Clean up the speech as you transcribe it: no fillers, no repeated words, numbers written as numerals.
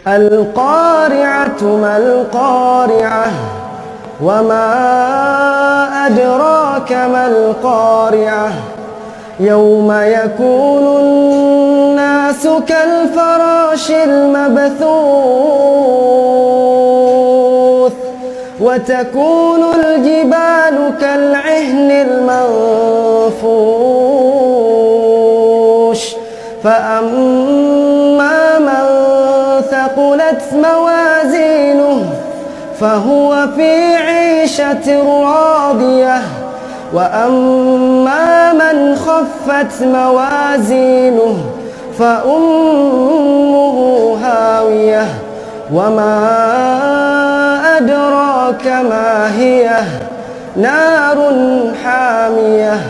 القارعة ما القارعة وما أدراك ما القارعة يوم يكون الناس كالفراش المبثوث وتكون الجبال كالعهن المنفوش فأما من ثقلت موازينه فهو في عيشة راضية وأما من خفت موازينه فأمه هاوية وما أدراك ما هي نار حامية